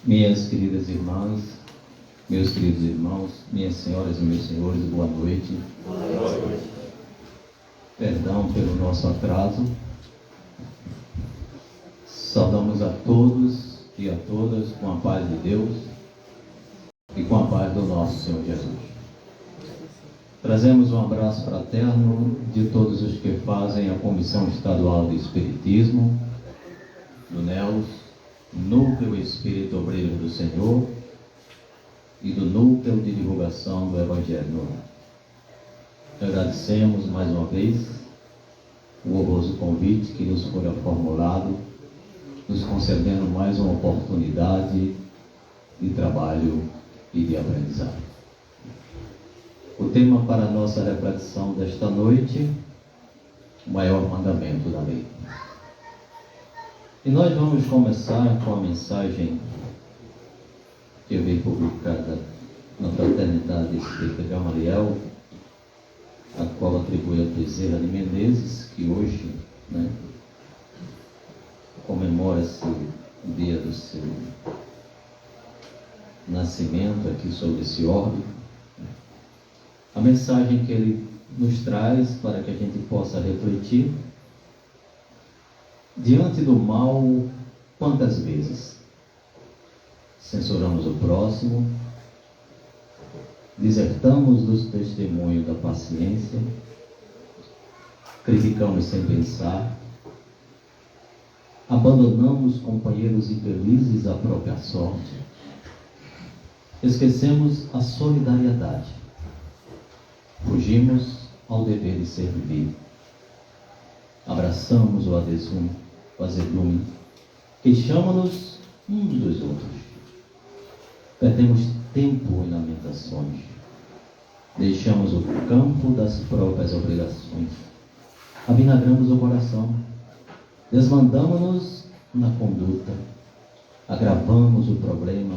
Minhas queridas irmãs, meus queridos irmãos, minhas senhoras e meus senhores, boa noite. Boa noite. Perdão pelo nosso atraso. Saudamos a todos e a todas com a paz de Deus e com a paz do nosso Senhor Jesus. Trazemos um abraço fraterno de todos os que fazem a Comissão Estadual de Espiritismo, do NELS, Núcleo Espírito Obreiro do Senhor e do Núcleo de Divulgação do Evangelho no Lar. Agradecemos mais uma vez o honroso convite que nos foi formulado, nos concedendo mais uma oportunidade de trabalho e de aprendizado. O tema para a nossa reflexão desta noite, o maior mandamento da lei. E nós vamos começar com a mensagem que veio publicada na Fraternidade Espírita Gamaliel, a qual atribui a Bezerra de Menezes, que hoje comemora-se o dia do seu nascimento aqui sobre esse orbe. A mensagem que ele nos traz para que a gente possa refletir: diante do mal, quantas vezes censuramos o próximo, desertamos do testemunho da paciência, criticamos sem pensar, abandonamos companheiros infelizes à própria sorte, esquecemos a solidariedade, fugimos ao dever de servir, abraçamos o azedume, queixamos-nos uns dos outros, perdemos tempo em lamentações, deixamos o campo das próprias obrigações, avinagramos o coração, desmandamos-nos na conduta, agravamos o problema,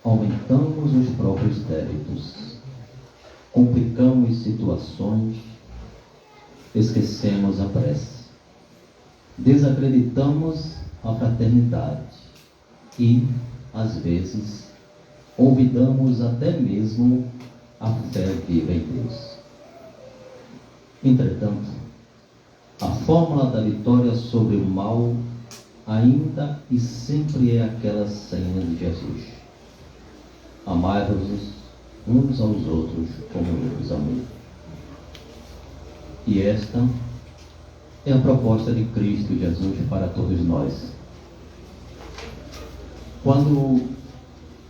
aumentamos os próprios débitos, complicamos situações, esquecemos a prece, desacreditamos a fraternidade e, às vezes, olvidamos até mesmo a fé viva em Deus. Entretanto, a fórmula da vitória sobre o mal ainda e sempre é aquela senha de Jesus: amai-vos uns aos outros como eu vos amei. E esta é a proposta de Cristo Jesus para todos nós. Quando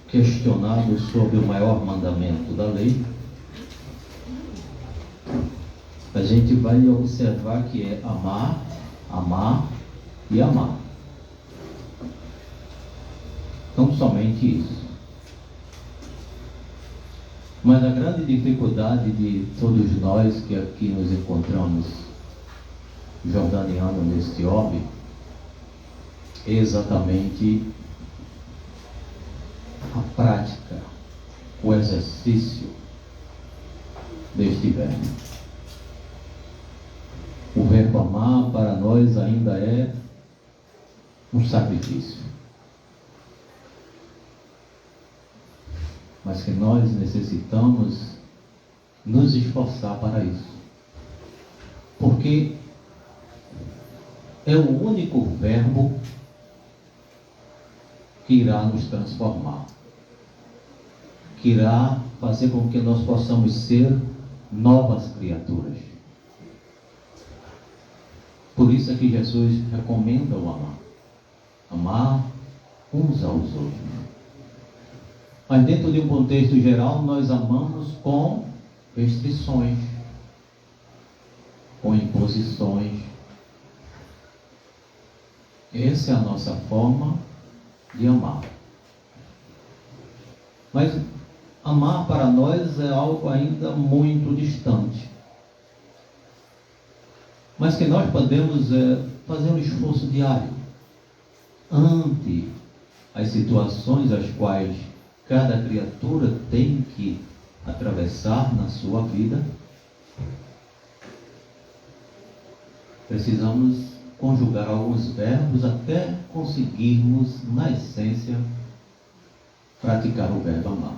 questionado sobre o maior mandamento da lei, a gente vai observar que é amar, amar e amar. Não somente isso. Mas a grande dificuldade de todos nós que aqui nos encontramos jordaniano neste orbe é exatamente a prática, o exercício deste verbo. O verbo amar para nós ainda é um sacrifício, mas que nós necessitamos nos esforçar para isso, porque é o único verbo que irá nos transformar, que irá fazer com que nós possamos ser novas criaturas. Por isso é que Jesus recomenda o amar. Amar uns aos outros. Mas dentro de um contexto geral, nós amamos com restrições, com imposições. Essa é a nossa forma de amar. Mas amar para nós é algo ainda muito distante. Mas que nós podemos fazer um esforço diário ante as situações às quais cada criatura tem que atravessar na sua vida. Precisamos conjugar alguns verbos até conseguirmos, na essência, praticar o verbo amar.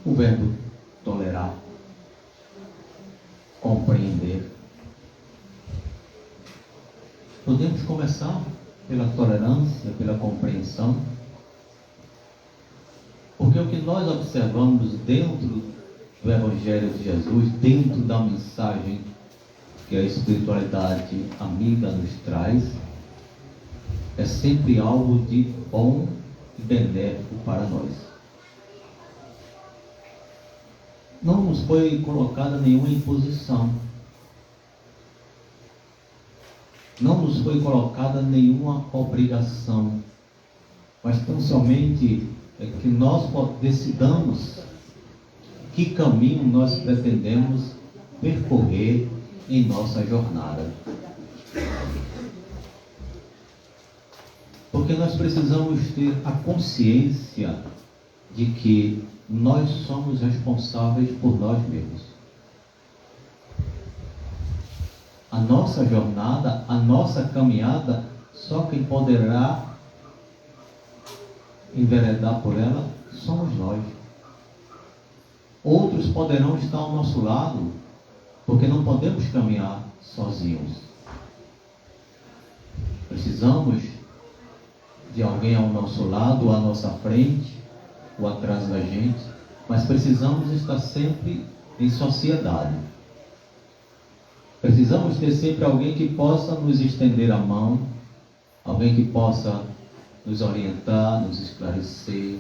O verbo tolerar, compreender. Podemos começar pela tolerância, pela compreensão, porque o que nós observamos dentro do Evangelho de Jesus, dentro da mensagem que a espiritualidade amiga nos traz, é sempre algo de bom e benéfico para nós. Não nos foi colocada nenhuma imposição, não nos foi colocada nenhuma obrigação, mas tão somente é que nós decidamos que caminho nós pretendemos percorrer em nossa jornada. Porque nós precisamos ter a consciência de que nós somos responsáveis por nós mesmos. A nossa jornada, a nossa caminhada, só quem poderá enveredar por ela somos nós. Outros poderão estar ao nosso lado, porque não podemos caminhar sozinhos. Precisamos de alguém ao nosso lado, ou à nossa frente, ou atrás da gente, mas precisamos estar sempre em sociedade. Precisamos ter sempre alguém que possa nos estender a mão, alguém que possa nos orientar, nos esclarecer,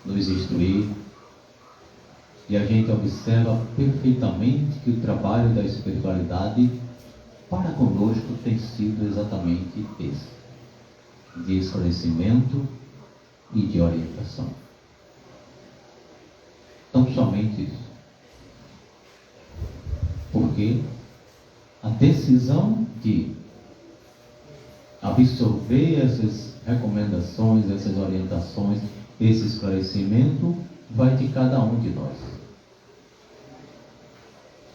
nos instruir. E a gente observa perfeitamente que o trabalho da espiritualidade para conosco tem sido exatamente esse, de esclarecimento e de orientação. Tão somente isso. Porque a decisão de absorver essas recomendações, essas orientações, esse esclarecimento vai de cada um de nós.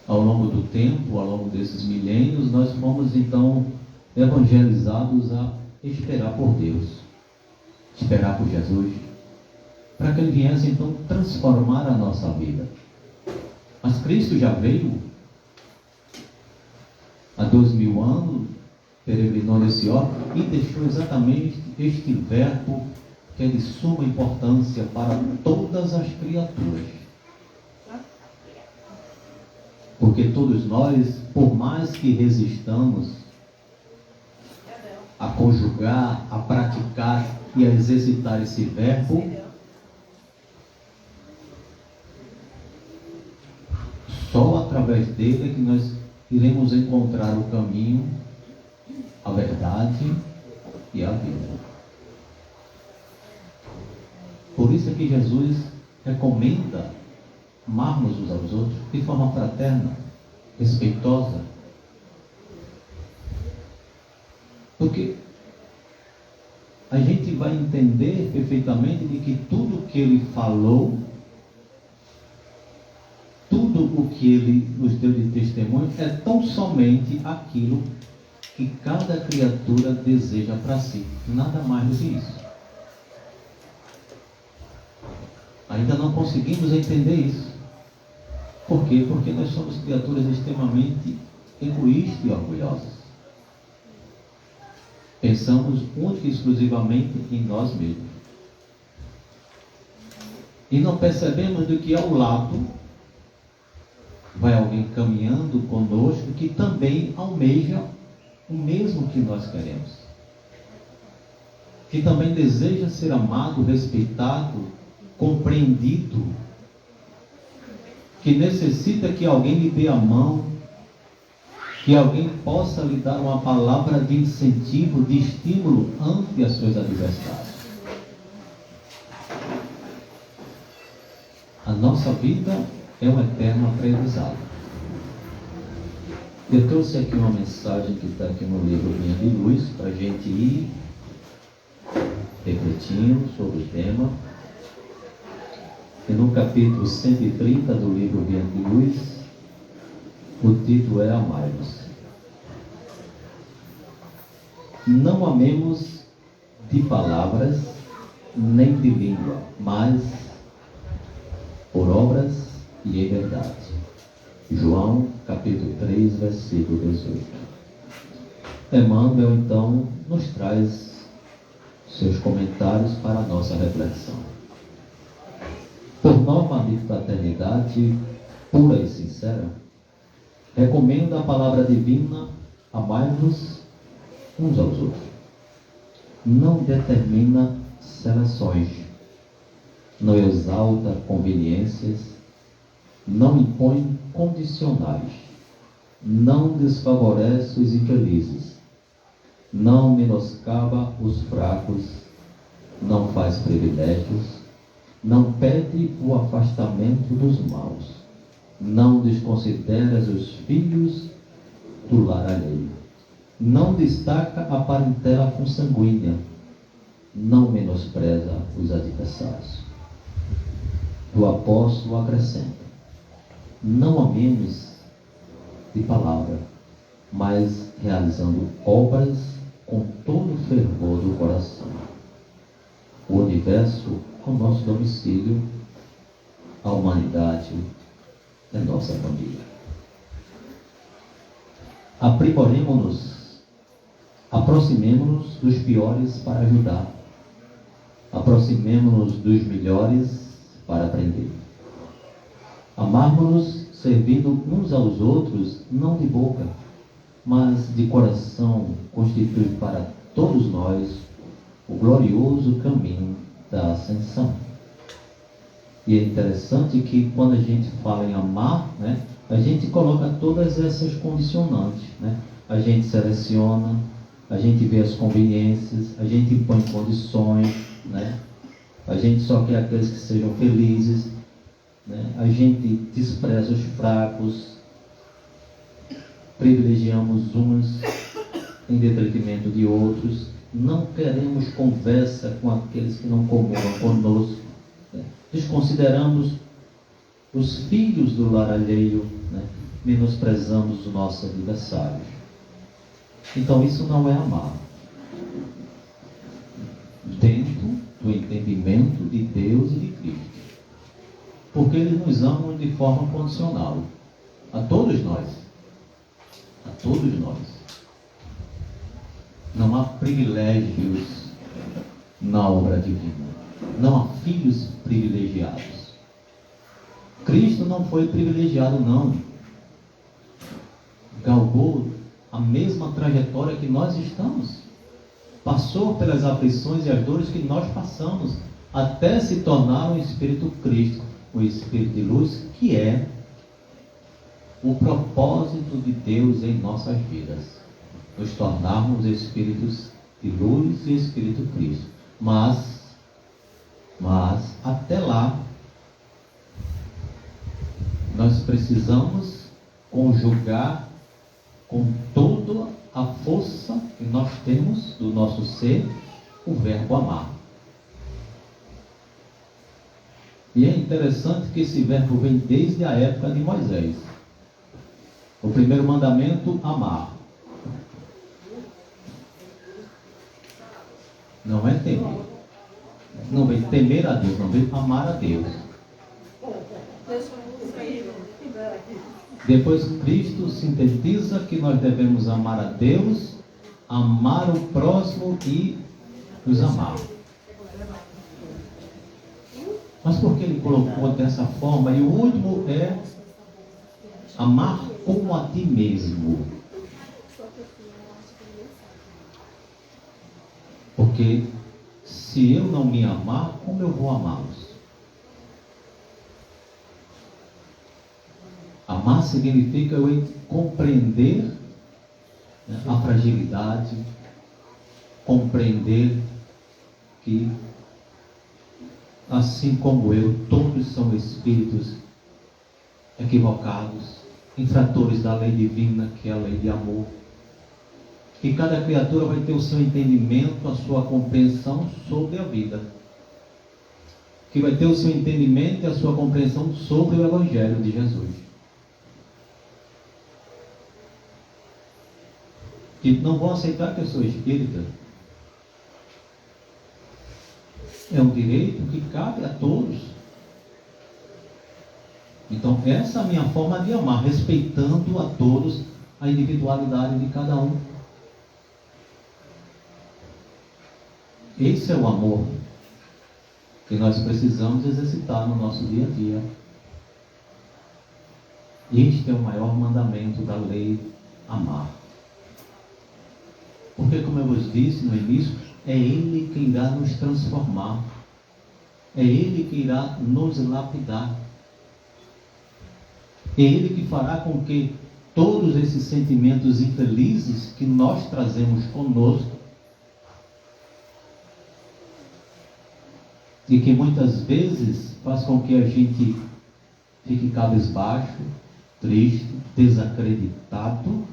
Ao longo do tempo, ao longo desses milênios, nós fomos então evangelizados a esperar por Deus, esperar por Jesus, para que Ele viesse então transformar a nossa vida. Mas Cristo já veio há 2000 anos, peregrinou nesse orbe e deixou exatamente este verbo que é de suma importância para todas as criaturas. Porque todos nós, por mais que resistamos a conjugar, a praticar e a exercitar esse verbo, só através dele é que nós iremos encontrar o caminho, a verdade e a vida. Por isso é que Jesus recomenda amarmos uns aos outros de forma fraterna, respeitosa. Porque a gente vai entender perfeitamente de que tudo o que Ele falou, tudo o que Ele nos deu de testemunho é tão somente aquilo que cada criatura deseja para si. Nada mais do que isso. Ainda não conseguimos entender isso. Por quê? Porque nós somos criaturas extremamente egoístas e orgulhosas. Pensamos única e exclusivamente em nós mesmos. E não percebemos do que ao lado vai alguém caminhando conosco que também almeja o mesmo que nós queremos. Que também deseja ser amado, respeitado, compreendido. Que necessita que alguém lhe dê a mão, que alguém possa lhe dar uma palavra de incentivo, de estímulo ante as suas adversidades. A nossa vida é um eterno aprendizado. Eu trouxe aqui uma mensagem que está aqui no livro Linha de Luz, para a gente ir refletindo sobre o tema. E no capítulo 130 do livro Linha de Luz, o título é Amai-vos. Não amemos de palavras, nem de língua, mas por obras e em verdade. João capítulo 3, versículo 18. Emmanuel então nos traz seus comentários para a nossa reflexão. Por norma de fraternidade pura e sincera, recomenda a palavra divina: amai-vos uns aos outros. Não determina seleções, não exalta conveniências, não impõe condicionais, não desfavorece os infelizes, não menoscaba os fracos, não faz privilégios, não pede o afastamento dos maus, não desconsidera os filhos do lar alheio, não destaca a parentela consanguínea, não menospreza os adversários. O apóstolo acrescenta: não amemos de palavra, mas realizando obras com todo o fervor do coração. O universo é o nosso domicílio, a humanidade é nossa família. Aprimoremo-nos, aproximemo-nos dos piores para ajudar, aproximemo-nos dos melhores para aprender. Amarmo-nos servindo uns aos outros, não de boca, mas de coração, constitui para todos nós o glorioso caminho da ascensão. E é interessante que quando a gente fala em amar, a gente coloca todas essas condicionantes, A gente seleciona, a gente vê as conveniências, a gente impõe condições, A gente só quer aqueles que sejam felizes, A gente despreza os fracos, privilegiamos uns em detrimento de outros, não queremos conversa com aqueles que não comungam conosco, desconsideramos os filhos do lar alheio, menosprezamos os nossos adversários. Então isso não é amar dentro do entendimento de Deus e de Cristo, porque eles nos amam de forma condicional, a todos nós, não há privilégios na obra divina, não há filhos privilegiados. Cristo não foi privilegiado, não. Galgou a mesma trajetória que nós estamos, passou pelas aflições e as dores que nós passamos, até se tornar um Espírito Cristo, o Espírito de luz, que é o propósito de Deus em nossas vidas, nos tornarmos espíritos de luz e Espírito Cristo. Mas até lá nós precisamos conjugar com toda a força que nós temos do nosso ser o verbo amar. E é interessante que esse verbo vem desde a época de Moisés. O primeiro mandamento: amar. Não é temer. Não vem temer a Deus, não vem amar a Deus. Depois Cristo sintetiza que nós devemos amar a Deus, amar o próximo e nos amar. Mas por que ele colocou dessa forma? E o último é amar como a ti mesmo. Porque se eu não me amar, como eu vou amá-los? Amar significa eu compreender a fragilidade, compreender que, assim como eu, todos são espíritos equivocados, infratores da lei divina, que é a lei de amor. Que cada criatura vai ter o seu entendimento, a sua compreensão sobre a vida. Que vai ter o seu entendimento e a sua compreensão sobre o Evangelho de Jesus. Que não vão aceitar que eu sou espírita. É um direito que cabe a todos. Então, essa é a minha forma de amar, respeitando a todos a individualidade de cada um. Esse é o amor que nós precisamos exercitar no nosso dia a dia. Este é o maior mandamento da lei, amar. Porque, como eu vos disse no início, é Ele que irá nos transformar. É Ele que irá nos lapidar. É Ele que fará com que todos esses sentimentos infelizes que nós trazemos conosco e que muitas vezes faz com que a gente fique cabisbaixo, triste, desacreditado,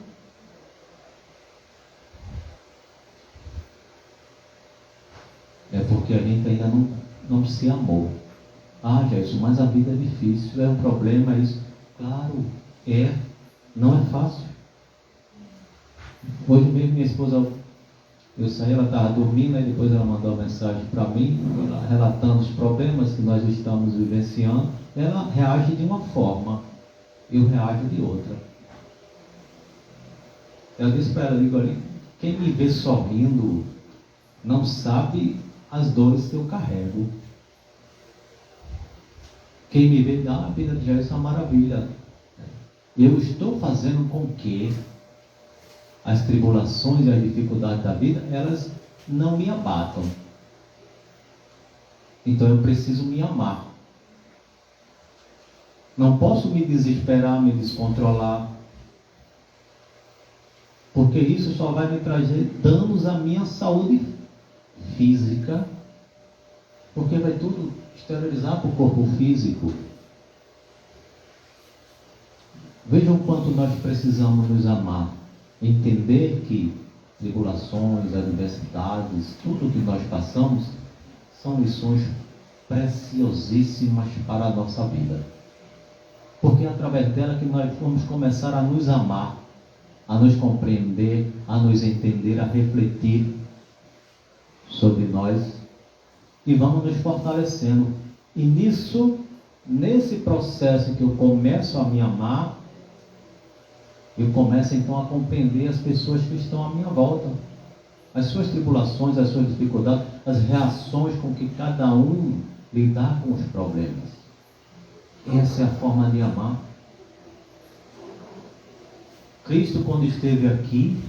é porque a gente ainda não se amou. Ah, Jesus, mas a vida é difícil, é um problema isso. Claro, não é fácil. Hoje mesmo minha esposa, eu saí, ela estava dormindo, e depois ela mandou uma mensagem para mim, relatando os problemas que nós estamos vivenciando. Ela reage de uma forma, eu reajo de outra. Eu disse para ela, digo ali, quem me vê sorrindo não sabe as dores que eu carrego. Quem me vê, a vida de Jesus é uma maravilha. Eu estou fazendo com que as tribulações e as dificuldades da vida, elas não me abatam. Então eu preciso me amar. Não posso me desesperar, me descontrolar, porque isso só vai me trazer danos à minha saúde física, porque vai tudo exteriorizar para o corpo físico. Vejam quanto nós precisamos nos amar, entender que tribulações, adversidades, tudo que nós passamos são lições preciosíssimas para a nossa vida, porque é através dela que nós vamos começar a nos amar, a nos compreender, a nos entender, a refletir sobre nós e vamos nos fortalecendo. E nesse processo que eu começo a me amar, eu começo então a compreender as pessoas que estão à minha volta, as suas tribulações, as suas dificuldades, as reações com que cada um lidar com os problemas. Essa é a forma de amar. Cristo, quando esteve aqui,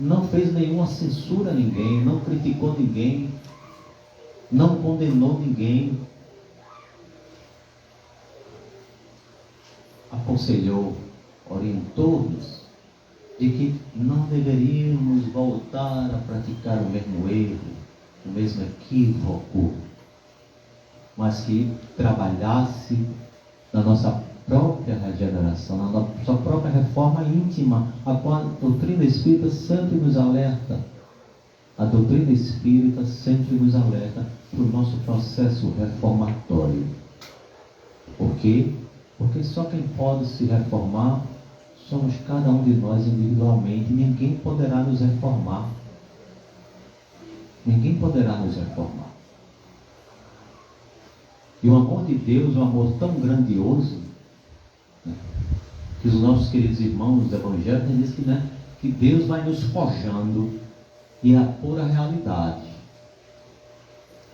não fez nenhuma censura a ninguém, não criticou ninguém, não condenou ninguém. Aconselhou, orientou-nos de que não deveríamos voltar a praticar o mesmo erro, o mesmo equívoco, mas que trabalhasse na nossa própria regeneração, na nossa própria reforma íntima, a qual a doutrina espírita sempre nos alerta. A doutrina espírita sempre nos alerta para o nosso processo reformatório. Por quê? Porque só quem pode se reformar somos cada um de nós individualmente. Ninguém poderá nos reformar. Ninguém poderá nos reformar. E o amor de Deus é um amor tão grandioso, né, que os nossos queridos irmãos do Evangelho dizem que Deus vai nos forjando e a pura realidade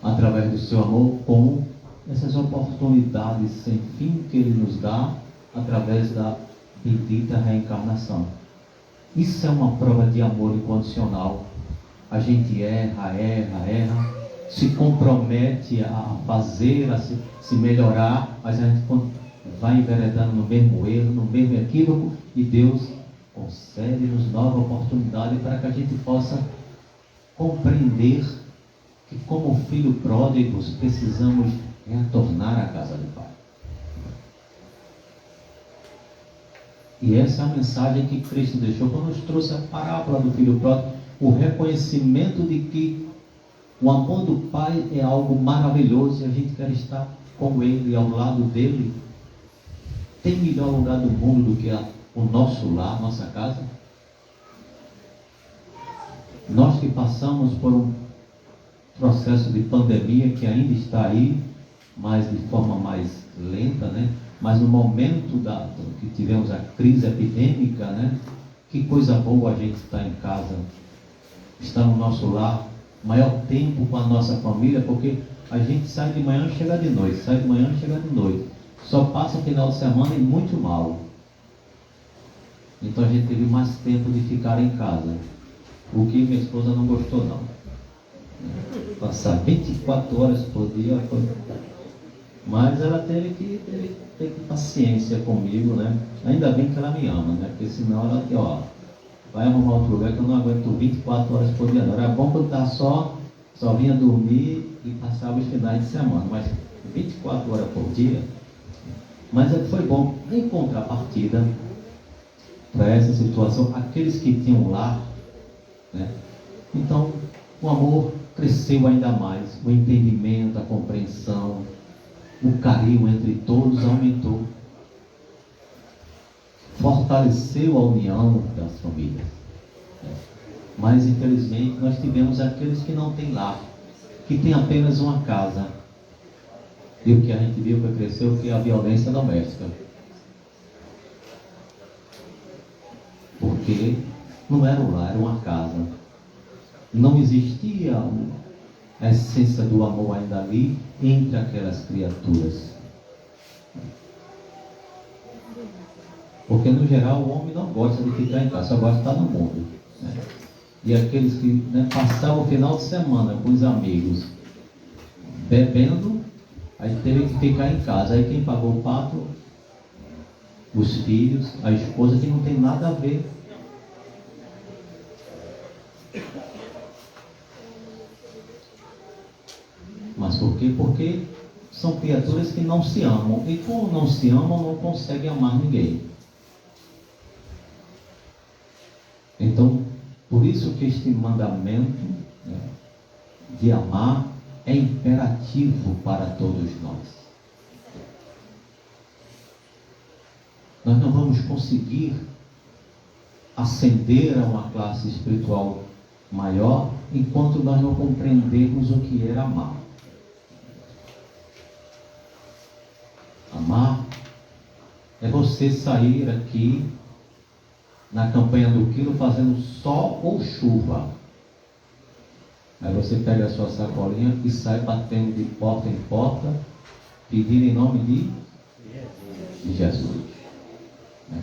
através do seu amor, com essas oportunidades sem fim que Ele nos dá através da bendita reencarnação. Isso é uma prova de amor incondicional. A gente erra, se compromete a fazer, a se melhorar, mas a gente vai enveredando no mesmo erro, no mesmo equívoco, e Deus concede-nos nova oportunidade para que a gente possa compreender que, como filho pródigos, precisamos retornar à casa do Pai. E essa é a mensagem que Cristo deixou quando nos trouxe a parábola do filho pródigo, o reconhecimento de que o amor do Pai é algo maravilhoso e a gente quer estar com Ele, ao lado dele. Tem melhor lugar do mundo do que o nosso lar, nossa casa? Nós que passamos por processo de pandemia que ainda está aí, mas de forma mais lenta, né? Mas no momento que tivemos a crise epidêmica, né? Que coisa boa a gente estar em casa, estar no nosso lar, maior tempo com a nossa família, porque a gente sai de manhã e chega de noite, sai de manhã e chega de noite. Só passa o final de semana e muito mal. Então a gente teve mais tempo de ficar em casa. O que minha esposa não gostou não. Passar 24 horas por dia. Mas ela teve que ter paciência comigo, né? Ainda bem que ela me ama, né? Porque senão ela aqui, ó, vai arrumar outro lugar que eu não aguento 24 horas por dia. Não. Era bom quando estava só vinha dormir e passava os finais de semana. Mas 24 horas por dia. Mas foi bom, em contrapartida, para essa situação, aqueles que tinham lar, né? Então, o amor cresceu ainda mais, o entendimento, a compreensão, o carinho entre todos aumentou, fortaleceu a união das famílias. Mas, infelizmente, nós tivemos aqueles que não têm lar, que têm apenas uma casa. E o que a gente viu que cresceu foi a violência doméstica. Porque não era um lar, era uma casa. Não existia a essência do amor ainda ali entre aquelas criaturas. Porque no geral o homem não gosta de ficar em casa, só gosta de estar no mundo, né? E aqueles que, né, passavam o final de semana com os amigos bebendo, aí teve que ficar em casa. Aí quem pagou o pato? Os filhos, a esposa, que não tem nada a ver. Mas por quê? Porque são criaturas que não se amam. E como não se amam, não conseguem amar ninguém. Então, por isso que este mandamento, né, de amar é imperativo para todos nós. Nós não vamos conseguir ascender a uma classe espiritual maior enquanto nós não compreendermos o que é amar. Amar é você sair aqui na campanha do quilo fazendo sol ou chuva. Aí você pega a sua sacolinha e sai batendo de porta em porta, pedindo em nome de Jesus. Né?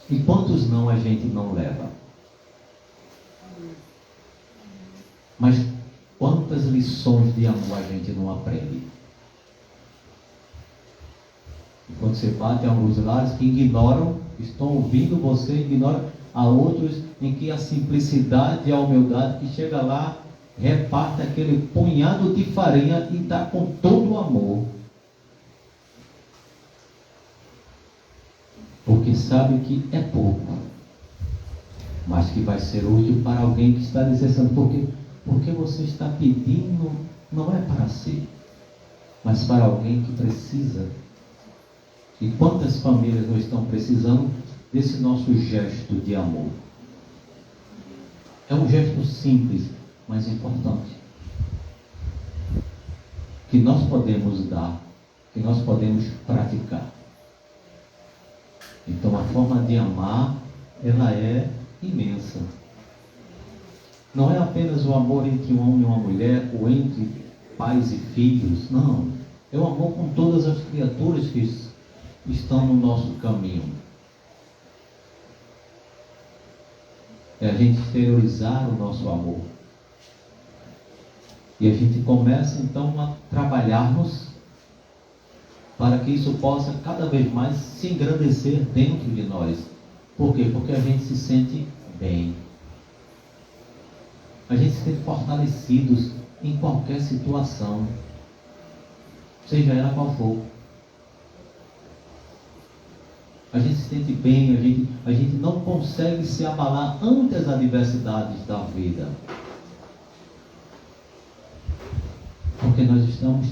E quantos não a gente não leva? Mas quantas lições de amor a gente não aprende? E quando você bate em alguns lares que ignoram, estão ouvindo você, ignoram. Há outros em que a simplicidade e a humildade que chega lá, reparte aquele punhado de farinha e dá com todo o amor. Porque sabe que é pouco, mas que vai ser útil para alguém que está necessitando. Porque você está pedindo, não é para si, mas para alguém que precisa. E quantas famílias não estão precisando desse nosso gesto de amor? É um gesto simples, mas importante, que nós podemos dar, que nós podemos praticar. Então a forma de amar, ela é imensa. Não é apenas o amor entre um homem e uma mulher, ou entre pais e filhos, não. É o amor com todas as criaturas que estão no nosso caminho. É a gente exteriorizar o nosso amor. E a gente começa então a trabalharmos para que isso possa cada vez mais se engrandecer dentro de nós. Por quê? Porque a gente se sente bem. A gente se sente fortalecidos em qualquer situação, seja ela qual for. A gente se sente bem, a gente não consegue se abalar ante as adversidades da vida. Porque nós estamos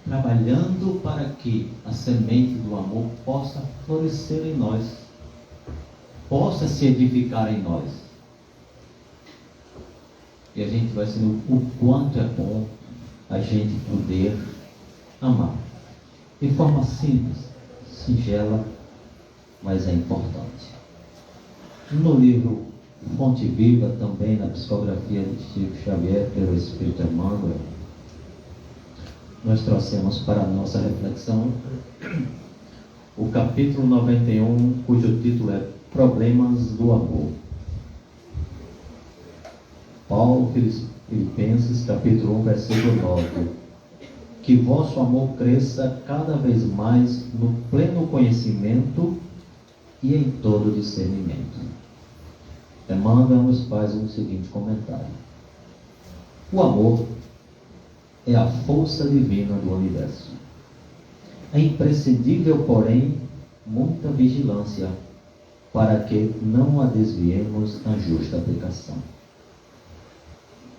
trabalhando para que a semente do amor possa florescer em nós, possa se edificar em nós. E a gente vai sendo o quanto é bom a gente poder amar. De forma simples, singela, mas é importante. No livro Fonte Viva, também na psicografia de Chico Xavier, pelo Espírito Emmanuel, nós trouxemos para a nossa reflexão o capítulo 91, cujo título é Problemas do Amor. Paulo, Filipenses, capítulo 1, versículo 9. Que vosso amor cresça cada vez mais no pleno conhecimento e em todo discernimento. Emmanuel nos faz um seguinte comentário. O amor é a força divina do universo. É imprescindível, porém, muita vigilância para que não a desviemos na justa aplicação.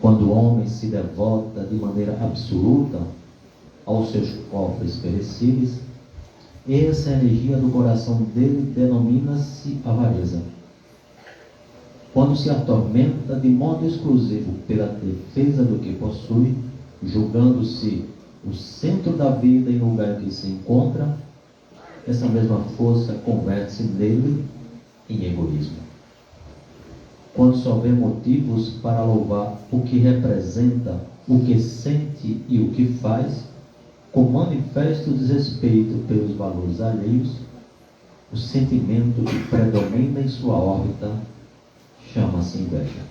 Quando o homem se devota de maneira absoluta aos seus cofres perecíveis, essa energia do coração dele denomina-se avareza. Quando se atormenta de modo exclusivo pela defesa do que possui, julgando-se o centro da vida e no lugar em que se encontra, essa mesma força converte-se nele em egoísmo. Quando só vê motivos para louvar o que representa, o que sente e o que faz, com manifesto desrespeito pelos valores alheios, o sentimento que predomina em sua órbita chama-se inveja.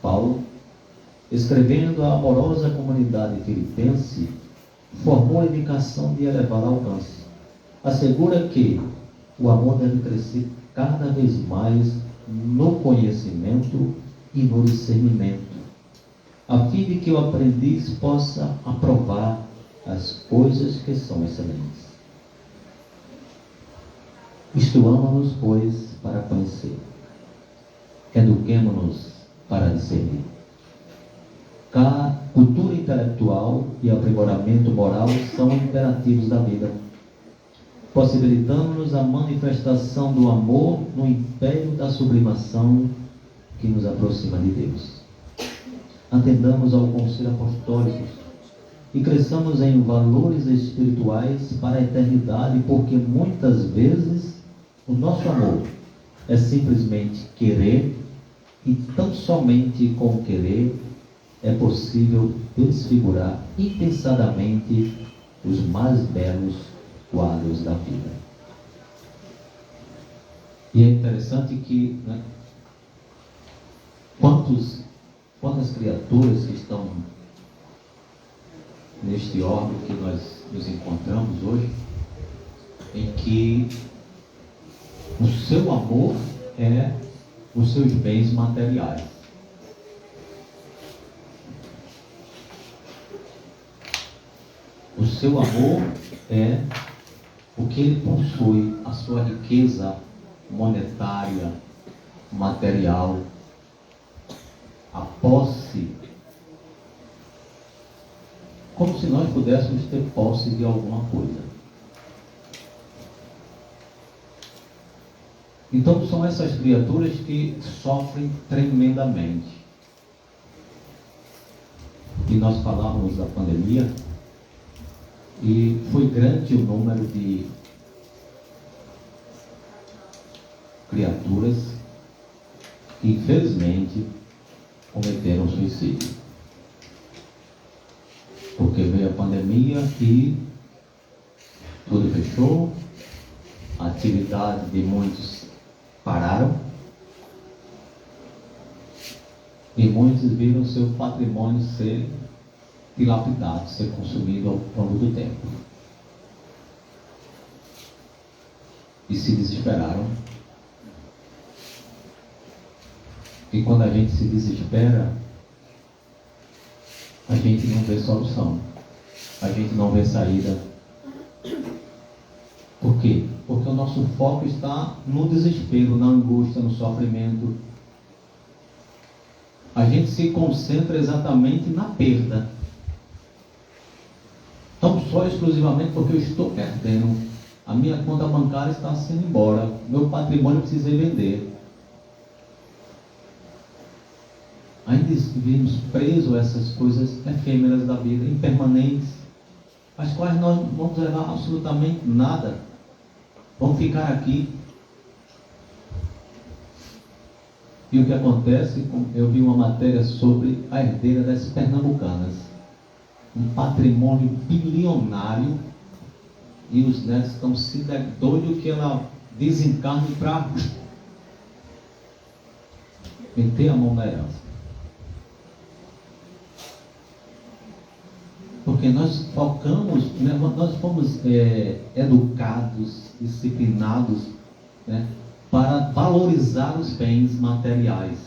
Paulo, escrevendo à amorosa comunidade filipense, formou a indicação de elevar alcance. Assegura que o amor deve crescer cada vez mais no conhecimento e no discernimento, a fim de que o aprendiz possa aprovar as coisas que são excelentes. Instruamo-nos, pois, para conhecer. Eduquemo-nos para discernir. Cultura intelectual e aprimoramento moral são imperativos da vida, possibilitando-nos a manifestação do amor no império da sublimação que nos aproxima de Deus. Atendamos ao conselho apostólico e cresçamos em valores espirituais para a eternidade, porque muitas vezes o nosso amor é simplesmente querer, e tão somente com querer é possível desfigurar intensadamente os mais belos quadros da vida. E é interessante que, quantas criaturas que estão neste órgão que nós nos encontramos hoje, em que o seu amor é os seus bens materiais. O seu amor é o que ele possui, a sua riqueza monetária, material, a posse, como se nós pudéssemos ter posse de alguma coisa. Então são essas criaturas que sofrem tremendamente. E nós falávamos da pandemia, e foi grande o número de criaturas que infelizmente cometeram suicídio. Porque veio a pandemia e tudo fechou, a atividade de muitos pararam e muitos viram seu patrimônio ser dilapidado, ser consumido ao longo do tempo. E se desesperaram. E quando a gente se desespera, a gente não vê solução, a gente não vê saída. Por quê? Porque o nosso foco está no desespero, na angústia, no sofrimento. A gente se concentra exatamente na perda. Então, só exclusivamente porque eu estou perdendo. A minha conta bancária está sendo embora. Meu patrimônio eu precisei vender. Ainda vivemos presos a essas coisas efêmeras da vida, impermanentes, as quais nós não vamos levar absolutamente nada. Vamos ficar aqui. E o que acontece, eu vi uma matéria sobre a herdeira das pernambucanas, um patrimônio bilionário, e os netos estão se doidos que ela desencarne para meter a mão na herança. Porque nós focamos, né, nós fomos educados, disciplinados, né, para valorizar os bens materiais.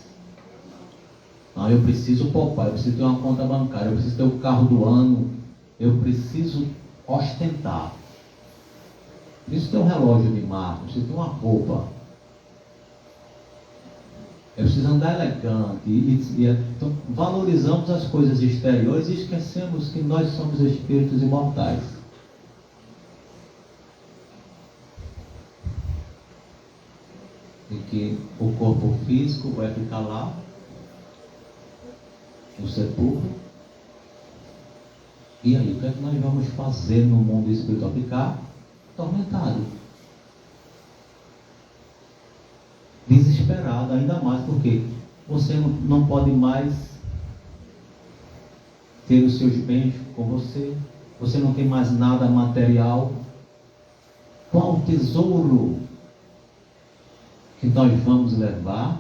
Não, eu preciso poupar, eu preciso ter uma conta bancária, eu preciso ter o carro do ano, eu preciso ostentar. Eu preciso ter um relógio de marca, eu preciso ter uma roupa. Eu preciso andar elegante. Então, valorizamos as coisas exteriores e esquecemos que nós somos espíritos imortais. E que o corpo físico vai ficar lá, no sepulcro. E aí, o que é que nós vamos fazer no mundo espiritual? Ficar atormentado, desesperado, ainda mais porque você não pode mais ter os seus bens com você, você não tem mais nada material. Qual o tesouro que nós vamos levar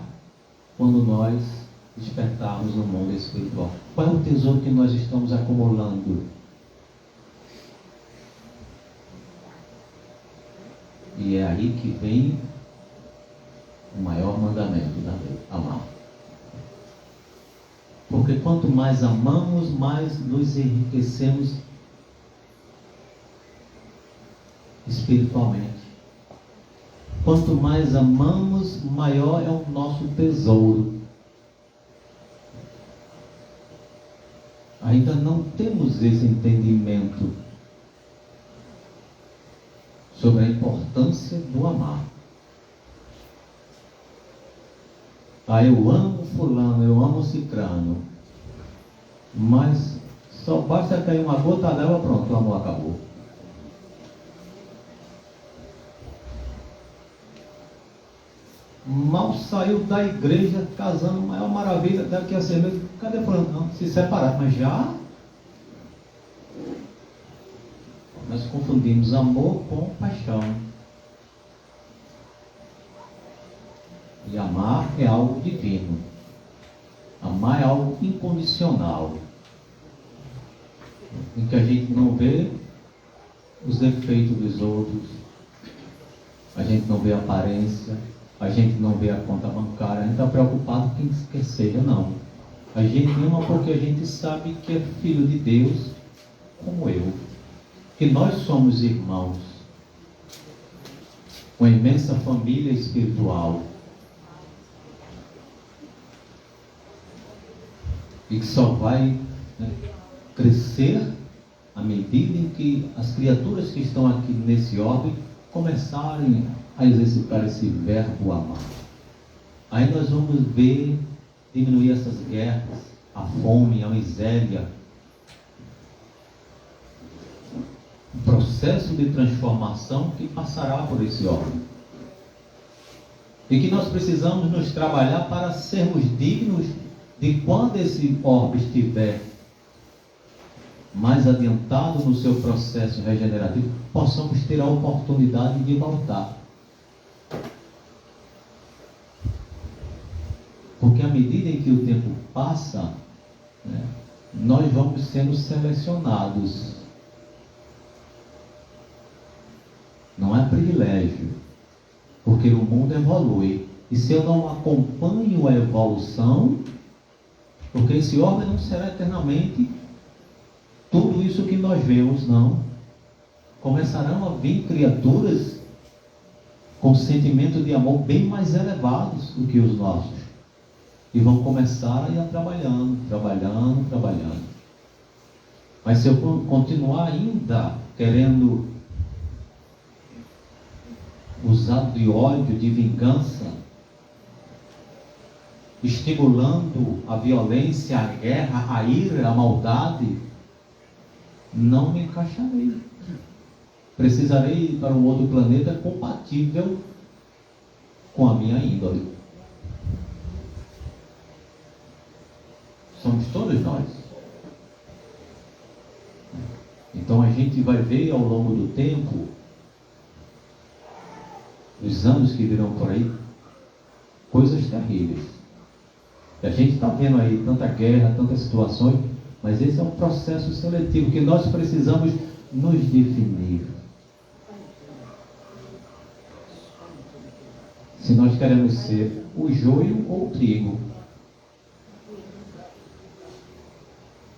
quando nós despertarmos no mundo espiritual? Qual é o tesouro que nós estamos acumulando? E é aí que vem o maior mandamento da lei: amar. Porque quanto mais amamos, mais nos enriquecemos espiritualmente. Quanto mais amamos, maior é o nosso tesouro. Ainda não temos esse entendimento sobre a importância do amar. Eu amo fulano, eu amo cicrano, mas só basta cair uma gota d'água, pronto, o amor acabou. Mal saiu da igreja, casando, maior maravilha, daqui a 6 meses, cadê fulano? Não, se separaram, mas já nós confundimos amor com paixão. E amar é algo divino. Amar é algo incondicional, em que a gente não vê os defeitos dos outros, a gente não vê a aparência, a gente não vê a conta bancária, a gente está preocupado com quem quer seja, não. A gente ama porque a gente sabe que é filho de Deus, como eu, que nós somos irmãos, uma imensa família espiritual, e que só vai, né, crescer à medida em que as criaturas que estão aqui nesse orbe começarem a exercitar esse verbo amar. Aí nós vamos ver diminuir essas guerras, a fome, a miséria, um processo de transformação que passará por esse orbe. E que nós precisamos nos trabalhar para sermos dignos de quando esse orbe estiver mais adiantado no seu processo regenerativo, possamos ter a oportunidade de voltar. Porque à medida em que o tempo passa, né, nós vamos sendo selecionados. Não é privilégio, porque o mundo evolui. E se eu não acompanho a evolução, porque esse orbe não será eternamente tudo isso que nós vemos, não. Começarão a vir criaturas com sentimento de amor bem mais elevados do que os nossos. E vão começar a ir trabalhando. Mas se eu continuar ainda querendo usar de ódio, de vingança, estimulando a violência, a guerra, a ira, a maldade, não me encaixarei. Precisarei ir para um outro planeta compatível com a minha índole. Somos todos nós. Então a gente vai ver ao longo do tempo, nos anos que virão por aí, coisas terríveis. E a gente está vendo aí tanta guerra, tantas situações, mas esse é um processo seletivo que nós precisamos nos definir. Se nós queremos ser o joio ou o trigo.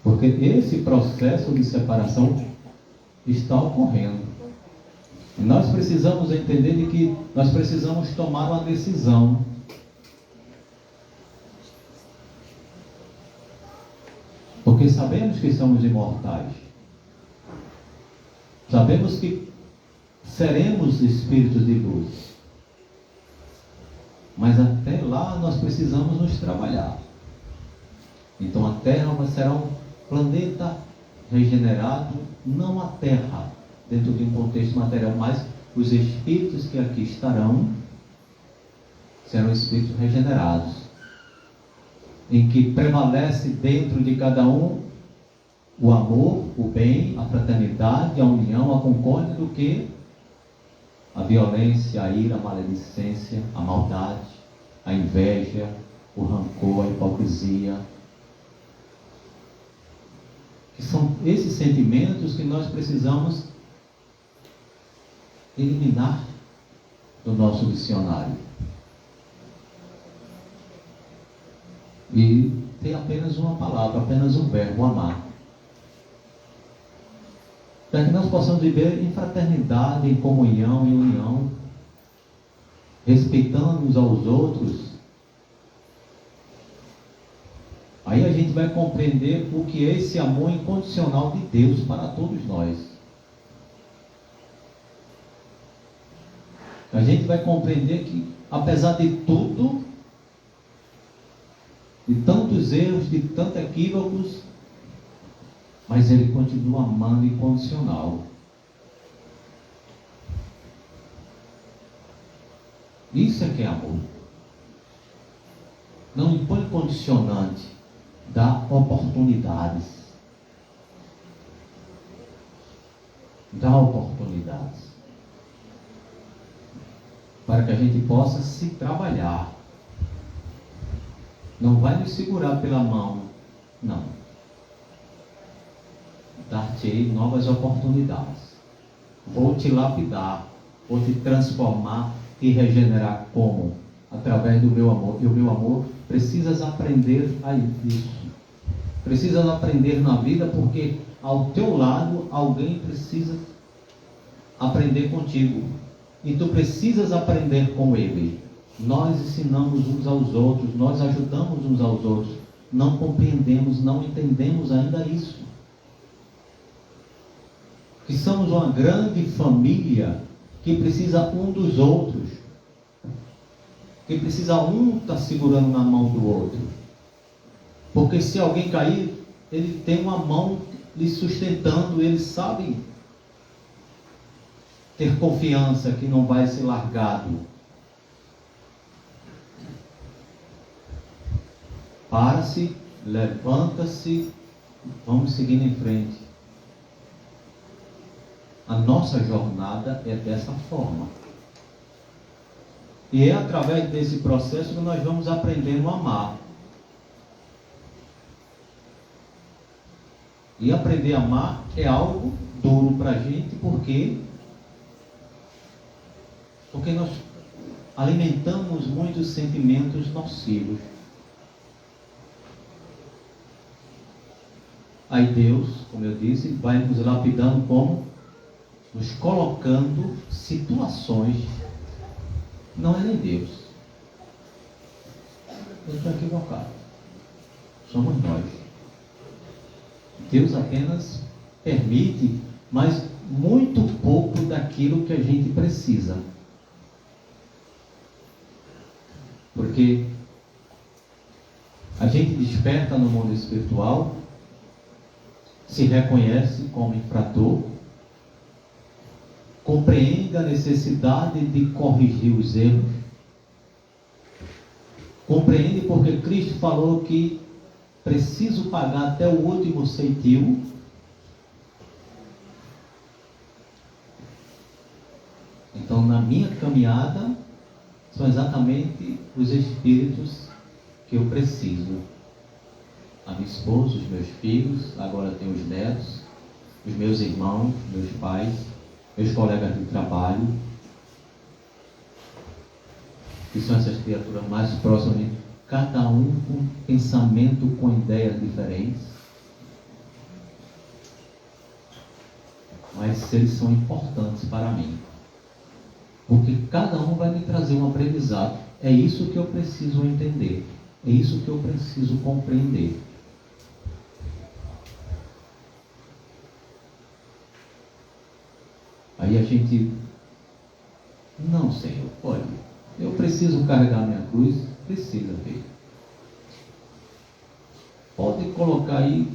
Porque esse processo de separação está ocorrendo. E nós precisamos entender de que nós precisamos tomar uma decisão. Porque sabemos que somos imortais. Sabemos que seremos espíritos de luz. Mas até lá nós precisamos nos trabalhar. Então a Terra será um planeta regenerado, não a Terra, dentro de um contexto material, mas os espíritos que aqui estarão serão espíritos regenerados, em que prevalece dentro de cada um o amor, o bem, a fraternidade, a união, a concórdia, do que a violência, a ira, a maledicência, a maldade, a inveja, o rancor, a hipocrisia. Que são esses sentimentos que nós precisamos eliminar do nosso dicionário. E tem apenas uma palavra, apenas um verbo, amar. Para que nós possamos viver em fraternidade, em comunhão, em união, respeitando uns aos outros. Aí a gente vai compreender o que é esse amor incondicional de Deus para todos nós. A gente vai compreender que, apesar de tudo, de tantos erros, de tantos equívocos, mas Ele continua amando incondicional. Isso é que é amor. Não impõe condicionante, dá oportunidades. Dá oportunidades. Para que a gente possa se trabalhar. Não vai nos segurar pela mão, não. Dar-te-ei novas oportunidades. Vou te lapidar, vou te transformar e regenerar como? Através do meu amor. E o meu amor, precisas aprender a isso. Precisas aprender na vida, porque ao teu lado alguém precisa aprender contigo. E tu precisas aprender com ele. Nós ensinamos uns aos outros, nós ajudamos uns aos outros. Não compreendemos, não entendemos ainda isso. Que somos uma grande família que precisa um dos outros. Que precisa um estar segurando na mão do outro. Porque se alguém cair, ele tem uma mão lhe sustentando, ele sabe ter confiança que não vai ser largado. Para-se, levanta-se, vamos seguindo em frente. A nossa jornada é dessa forma. E é através desse processo que nós vamos aprendendo a amar. E aprender a amar é algo duro para a gente, porque nós alimentamos muitos sentimentos nocivos. Aí Deus, como eu disse, vai nos lapidando como? Nos colocando situações. Não é nem Deus. Eu estou equivocado. Somos nós. Deus apenas permite, mas muito pouco daquilo que a gente precisa. Porque A gente desperta no mundo espiritual, se reconhece como infrator, compreende a necessidade de corrigir os erros, compreende porque Cristo falou que preciso pagar até o último centavo. Então, na minha caminhada, são exatamente os espíritos que eu preciso. A minha esposa, os meus filhos, agora tenho os netos, os meus irmãos, meus pais, meus colegas de trabalho, que são essas criaturas mais próximas de mim, cada um com pensamento, com ideias diferentes. Mas eles são importantes para mim, porque cada um vai me trazer um aprendizado. É isso que eu preciso entender, é isso que eu preciso compreender. Aí a gente, não, Senhor, olha, eu preciso carregar minha cruz, precisa, filho. Pode colocar aí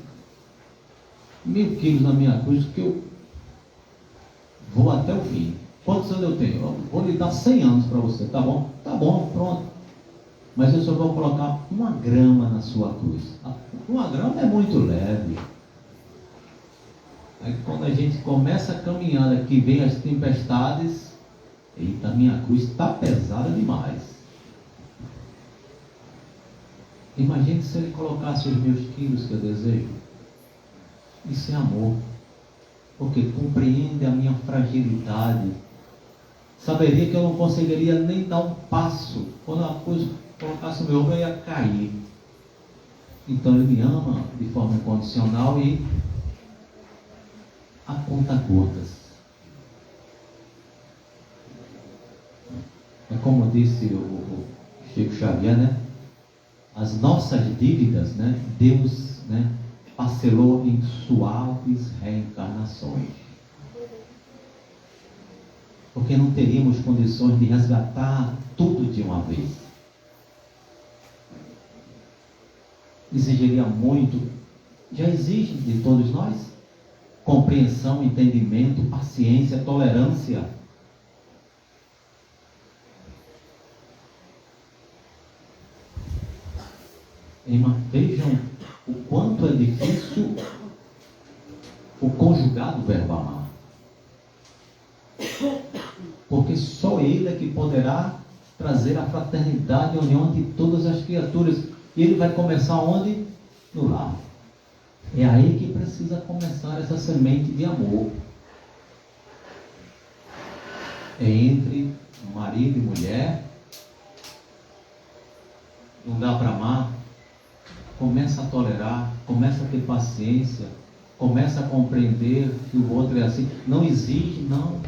1000 quilos na minha cruz, que eu vou até o fim. Quantos anos eu tenho? Eu vou lhe dar 100 anos para você, tá bom? Tá bom, pronto. Mas eu só vou colocar 1 grama na sua cruz. 1 grama é muito leve. Aí quando a gente começa a caminhada, que vem as tempestades, eita, minha cruz está pesada demais. Imagine se ele colocasse os meus quilos que eu desejo. Isso é amor. Porque compreende a minha fragilidade. Saberia que eu não conseguiria nem dar um passo. Quando a cruz colocasse o meu ombro, eu ia cair. Então ele me ama de forma incondicional e a conta gotas. É como disse o Chico Xavier, né? As nossas dívidas, né? Deus, né, parcelou em suaves reencarnações. Porque não teríamos condições de resgatar tudo de uma vez. Exigiria muito. Já exige de todos nós compreensão, entendimento, paciência, tolerância. Vejam o quanto é difícil o conjugado verbo amar. Porque só Ele é que poderá trazer a fraternidade e a união de todas as criaturas. E Ele vai começar onde? No lar. É aí que precisa começar essa semente de amor. É entre marido e mulher. Não dá para amar? Começa a tolerar, começa a ter paciência, começa a compreender que o outro é assim. Não exige, não.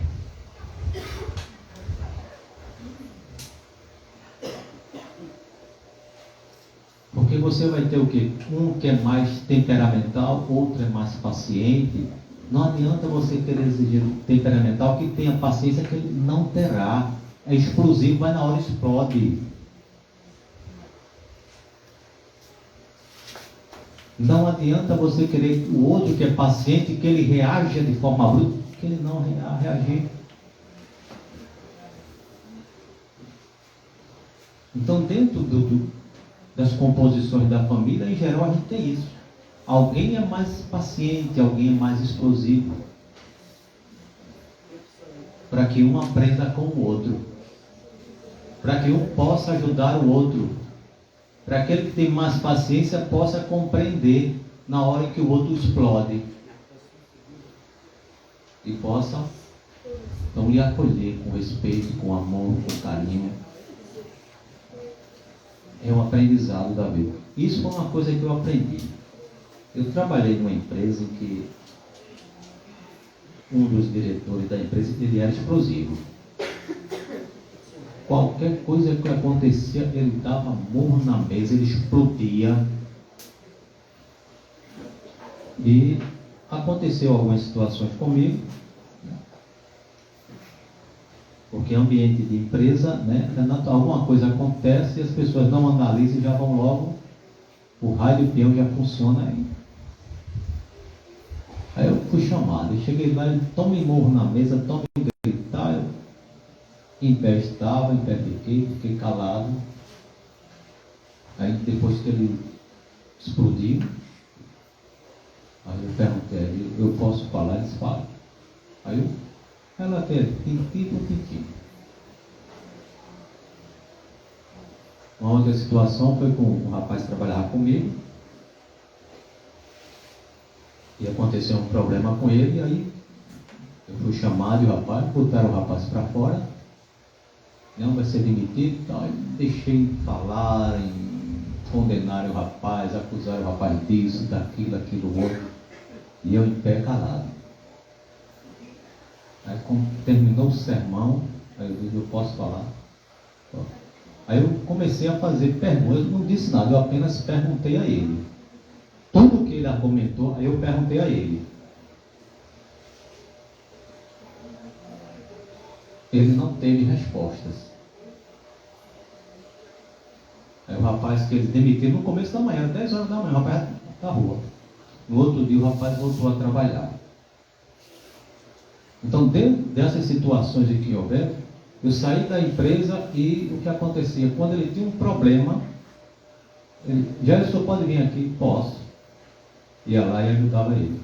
Porque você vai ter o quê? Um que é mais temperamental, outro é mais paciente. Não adianta você querer exigir um temperamental que tenha paciência, que ele não terá. É explosivo, vai na hora explode. Não adianta você querer o outro que é paciente, que ele reaja de forma bruta, que ele não reagir. Então, dentro das composições da família, em geral, a gente tem isso. Alguém é mais paciente, alguém é mais explosivo. Para que um aprenda com o outro. Para que um possa ajudar o outro. Para aquele que tem mais paciência possa compreender na hora em que o outro explode. E possa, então, lhe acolher com respeito, com amor, com carinho. É um aprendizado da vida. Isso foi uma coisa que eu aprendi. Eu trabalhei numa empresa em que um dos diretores da empresa, ele era explosivo. Qualquer coisa que acontecia, ele dava murro na mesa, ele explodia. E aconteceu algumas situações comigo, porque ambiente de empresa, né, alguma coisa acontece e as pessoas não analisam e já vão logo o raio de peão já funciona aí. Aí eu fui chamado, e cheguei lá, ele tome morro na mesa, tome gritar, eu em pé estava, em pé fiquei calado. Aí depois que ele explodiu, aí eu perguntei a ele, eu posso falar? Ele disse, fala. Aí eu, ela quer tintim por tintim. Uma outra situação foi com um rapaz que trabalhava comigo, e aconteceu um problema com ele, e aí eu fui chamado e o rapaz, botaram o rapaz para fora, não vai ser demitido, então eu deixei falarem, condenarem o rapaz, acusaram o rapaz disso, daquilo, aquilo outro, e eu em pé calado. Aí quando terminou o sermão, aí eu disse, eu posso falar? Aí eu comecei a fazer perguntas, eu não disse nada, eu apenas perguntei a ele. Tudo que ele argumentou, aí eu perguntei a ele. Ele não teve respostas. Aí o rapaz que eles demitiram no começo da manhã, 10 horas da manhã, o rapaz da rua. No outro dia o rapaz voltou a trabalhar. Então, dentro dessas situações em que houver, eu saí da empresa e o que acontecia? Quando ele tinha um problema, ele, já o senhor pode vir aqui? Posso. Ia lá e ajudava ele.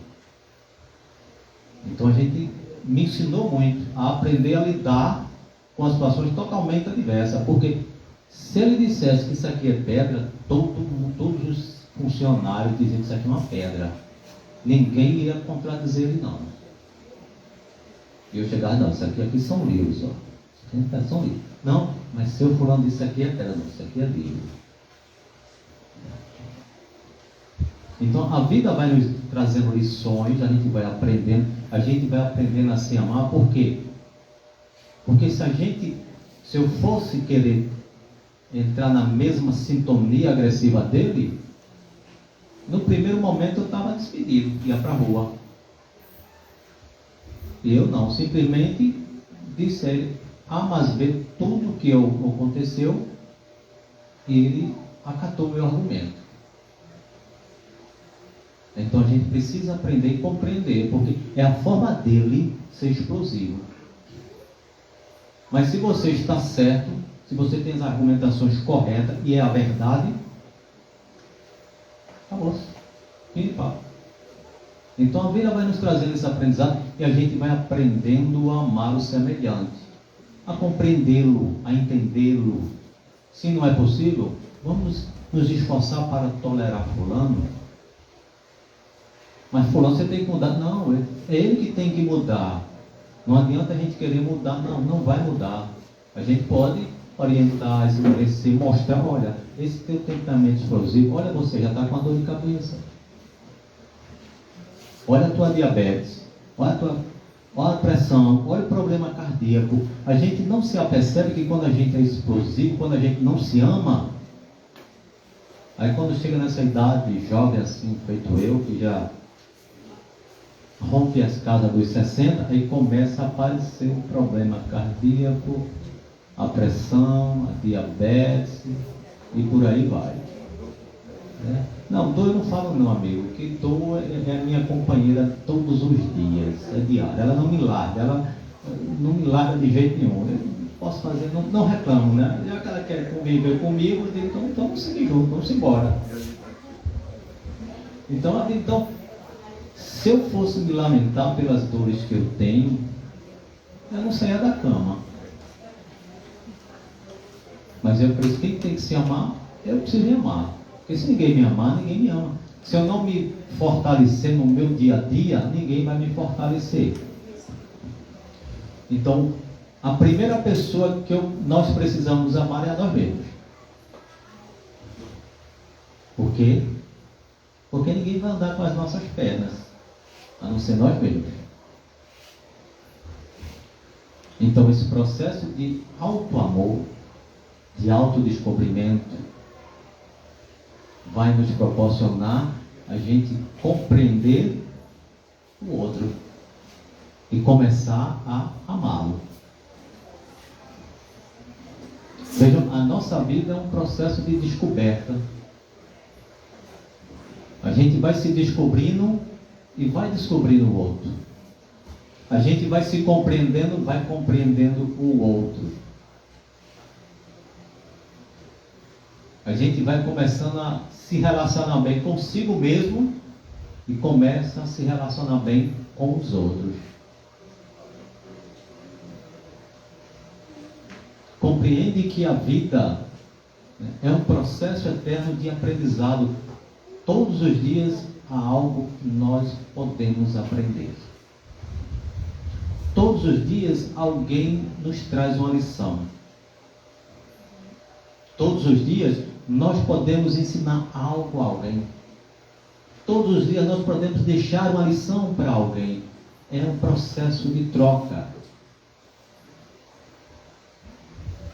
Então a gente me ensinou muito a aprender a lidar com as situações totalmente adversas, porque se ele dissesse que isso aqui é pedra, todos os funcionários diziam que isso aqui é uma pedra. Ninguém ia contradizer ele, não. E eu chegava, não, isso aqui são livros, ó. Isso aqui são livros. Não, mas seu fulano disse, isso aqui é pedra, não, isso aqui é livro. Então a vida vai nos trazendo lições, a gente vai aprendendo a se amar. Por quê? Porque se eu fosse querer entrar na mesma sintonia agressiva dele, no primeiro momento eu estava despedido, ia para a rua. E eu não, simplesmente disse a ele, A mais B, tudo o que aconteceu, e ele acatou o meu argumento. Então a gente precisa aprender e compreender, porque é a forma dele ser explosivo. Mas se você está certo, se você tem as argumentações corretas e é a verdade, acabou. Fim de papo. Então a vida vai nos trazendo esse aprendizado e a gente vai aprendendo a amar o semelhante, a compreendê-lo, a entendê-lo. Se não é possível, vamos nos esforçar para tolerar fulano. Mas fulano você tem que mudar. Não, é ele que tem que mudar. Não adianta a gente querer mudar, não vai mudar. A gente pode orientar, esclarecer, mostrar, olha, esse teu temperamento explosivo, olha, você já está com a dor de cabeça. Olha a tua diabetes, olha a pressão, olha o problema cardíaco. A gente não se apercebe que quando a gente é explosivo, quando a gente não se ama, aí quando chega nessa idade jovem assim, feito eu, que já rompe as casas dos 60, aí começa a aparecer o problema cardíaco, a pressão, a diabetes e por aí vai. Não, dor eu não falo não, amigo, que dor é a minha companheira todos os dias, é diária, ela não me larga de jeito nenhum. Eu não posso fazer, não reclamo, né? Já que ela quer conviver comigo, eu digo, então vamos seguir juntos, vamos embora. Então, se eu fosse me lamentar pelas dores que eu tenho, eu não saía da cama. Mas eu preciso, quem tem que se amar, eu preciso me amar. Porque se ninguém me amar, ninguém me ama. Se eu não me fortalecer no meu dia a dia, ninguém vai me fortalecer. Então, a primeira pessoa que nós precisamos amar é a nós mesmos. Por quê? Porque ninguém vai andar com as nossas pernas, a não ser nós mesmos. Então esse processo de auto-amor, de autodescobrimento, vai nos proporcionar a gente compreender o outro e começar a amá-lo. Vejam, a nossa vida é um processo de descoberta. A gente vai se descobrindo e vai descobrindo o outro. A gente vai se compreendendo, vai compreendendo o outro. A gente vai começando a se relacionar bem consigo mesmo e começa a se relacionar bem com os outros. Compreende que a vida é um processo eterno de aprendizado. Todos os dias há algo que nós podemos aprender. Todos os dias alguém nos traz uma lição. Todos os dias nós podemos ensinar algo a alguém. Todos os dias nós podemos deixar uma lição para alguém. É um processo de troca.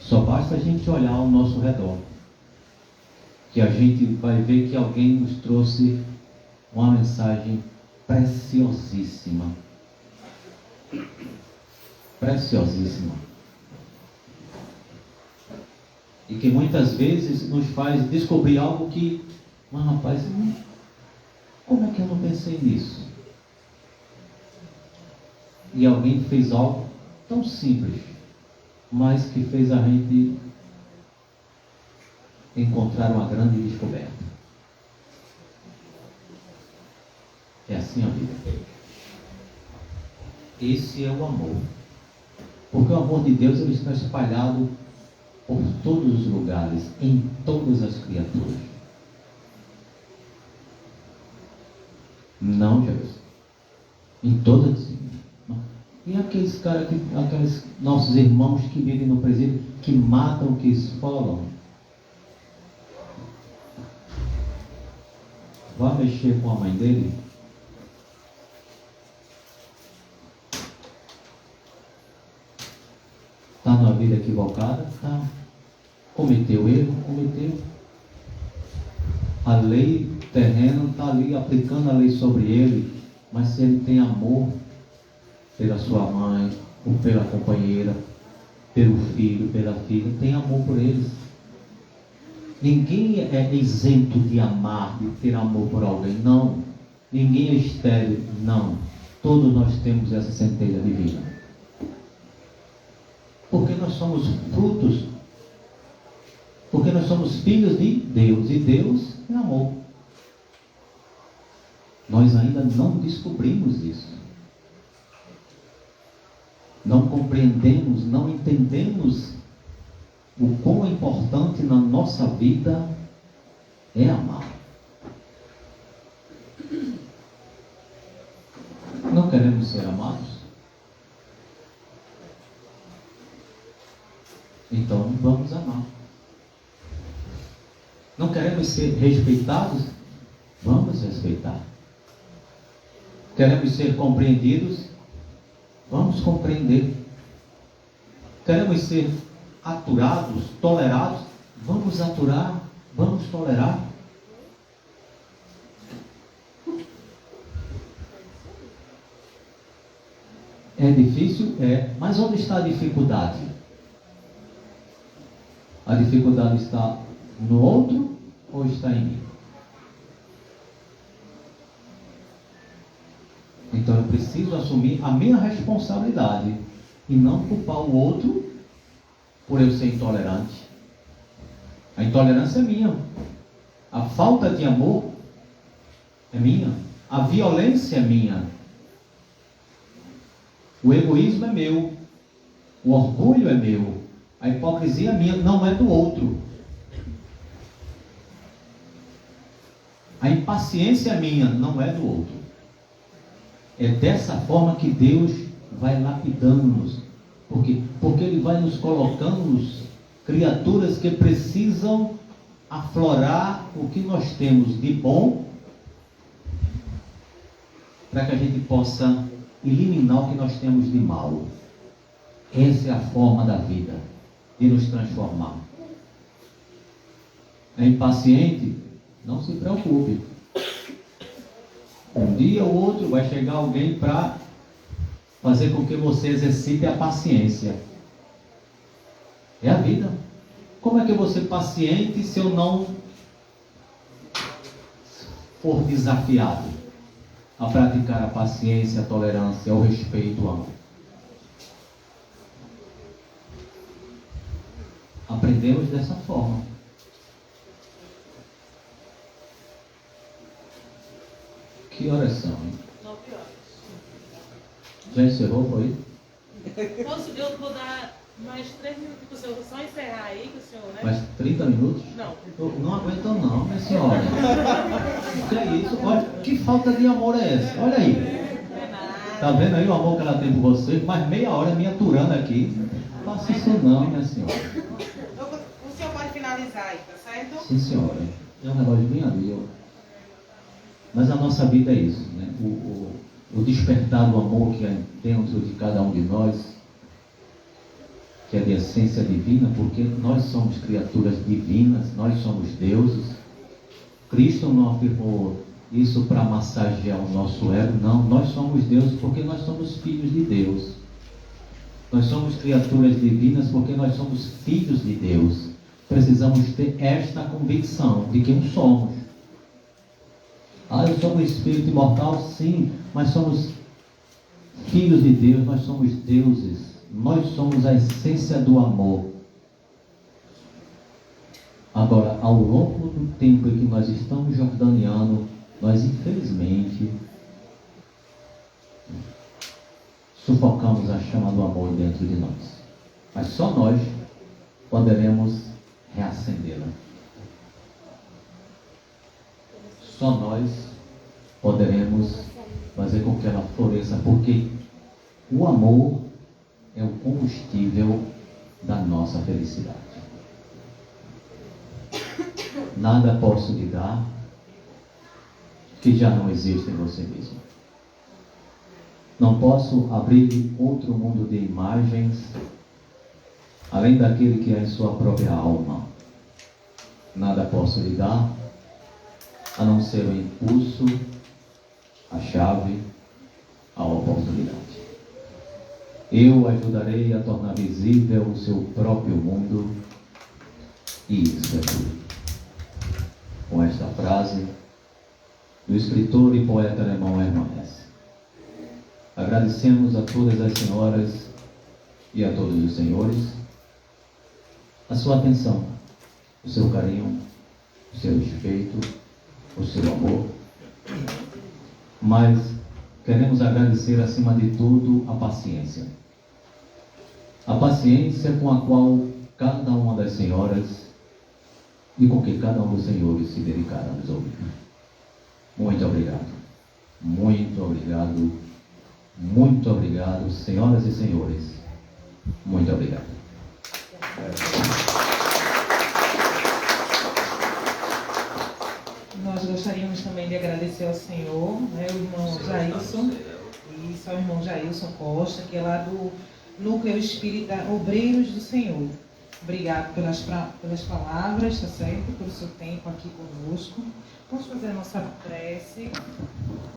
Só basta a gente olhar ao nosso redor, que a gente vai ver que alguém nos trouxe uma mensagem preciosíssima. Preciosíssima. E que muitas vezes nos faz descobrir algo que, mas rapaz, como é que eu não pensei nisso? E alguém fez algo tão simples, mas que fez a gente encontrar uma grande descoberta. É assim a vida. Esse é o amor. Porque o amor de Deus ele está espalhado por todos os lugares, em todas as criaturas. Não, Jesus. Em todas. E aqueles caras, aqueles nossos irmãos que vivem no presídio, que matam, que esfolam. Vá mexer com a mãe dele. Está na vida equivocada? Tá. Cometeu erro? Cometeu. A lei terrena está ali aplicando a lei sobre ele, mas se ele tem amor pela sua mãe, ou pela companheira, pelo filho, pela filha, tem amor por eles. Ninguém é isento de amar, de ter amor por alguém, não. Ninguém é estéril, não. Todos nós temos essa centelha divina. Porque nós somos frutos, porque nós somos filhos de Deus, e Deus é amor. Nós ainda não descobrimos isso. Não compreendemos, não entendemos o quão importante na nossa vida é amar. Não queremos ser amados? Então vamos amar. Não queremos ser respeitados? Vamos respeitar. Queremos ser compreendidos? Vamos compreender. Queremos ser aturados, tolerados? Vamos aturar, vamos tolerar. É difícil? É. Mas onde está a dificuldade? A dificuldade está no outro ou está em mim? Então eu preciso assumir a minha responsabilidade e não culpar o outro por eu ser intolerante. A intolerância é minha. A falta de amor é minha. A violência é minha. O egoísmo é meu. O orgulho é meu. A hipocrisia é minha, não é do outro. A impaciência é minha, não é do outro. É dessa forma que Deus vai lapidando-nos. Porque Ele vai nos colocando criaturas que precisam aflorar o que nós temos de bom, para que a gente possa eliminar o que nós temos de mal. Essa é a forma da vida, de nos transformar. É impaciente? Não se preocupe. Um dia ou outro vai chegar alguém para fazer com que você exercite a paciência. É a vida. Como é que eu vou ser paciente se eu não for desafiado a praticar a paciência, a tolerância, o respeito, o amor. Aprendemos dessa forma. Que horas são, hein? 9 horas. Já encerrou, foi? Eu vou dar mais 3 minutos para o senhor só encerrar aí, que o senhor, né? Mais 30 minutos? Não. Eu não aguento não, minha senhora. O que é isso? Olha, que falta de amor é essa? Olha aí. Tá vendo aí o amor que ela tem por você? Mais meia hora me aturando aqui. Não faça isso não, minha senhora. O senhor pode finalizar aí, tá certo? Sim, senhora. É um relógio bem ali, ó. Mas a nossa vida é isso, né? O despertar do amor que é dentro de cada um de nós, que é de essência divina, porque nós somos criaturas divinas, nós somos deuses. Cristo não afirmou isso para massagear o nosso ego, não. Nós somos deuses porque nós somos filhos de Deus. Nós somos criaturas divinas porque nós somos filhos de Deus. Precisamos ter esta convicção de quem somos. Eu sou um espírito imortal, sim, mas somos filhos de Deus, nós somos deuses, nós somos a essência do amor. Agora, ao longo do tempo em que nós estamos jordaneando, nós infelizmente sufocamos a chama do amor dentro de nós. Mas só nós poderemos reacendê-la. Só nós poderemos fazer com que ela floresça, porque o amor é o combustível da nossa felicidade. Nada posso lhe dar que já não existe em você mesmo. Não posso abrir outro mundo de imagens além daquele que é em sua própria alma. Nada posso lhe dar a não ser o impulso, a chave, a oportunidade. Eu ajudarei a tornar visível o seu próprio mundo, e isso é tudo. Com esta frase do escritor e poeta alemão Hermann Hesse. Agradecemos a todas as senhoras e a todos os senhores a sua atenção, o seu carinho, o seu respeito, o seu amor, mas queremos agradecer acima de tudo a paciência com a qual cada uma das senhoras e com que cada um dos senhores se dedicaram a nos ouvir. Muito obrigado, muito obrigado, muito obrigado, senhoras e senhores, muito obrigado. Nós gostaríamos também de agradecer ao senhor, né, o irmão Jailson, e ao irmão Jailson Costa, que é lá do Núcleo Espírita Obreiros do Senhor. Obrigado pelas palavras, tá certo? Pelo seu tempo aqui conosco. Vamos fazer a nossa prece.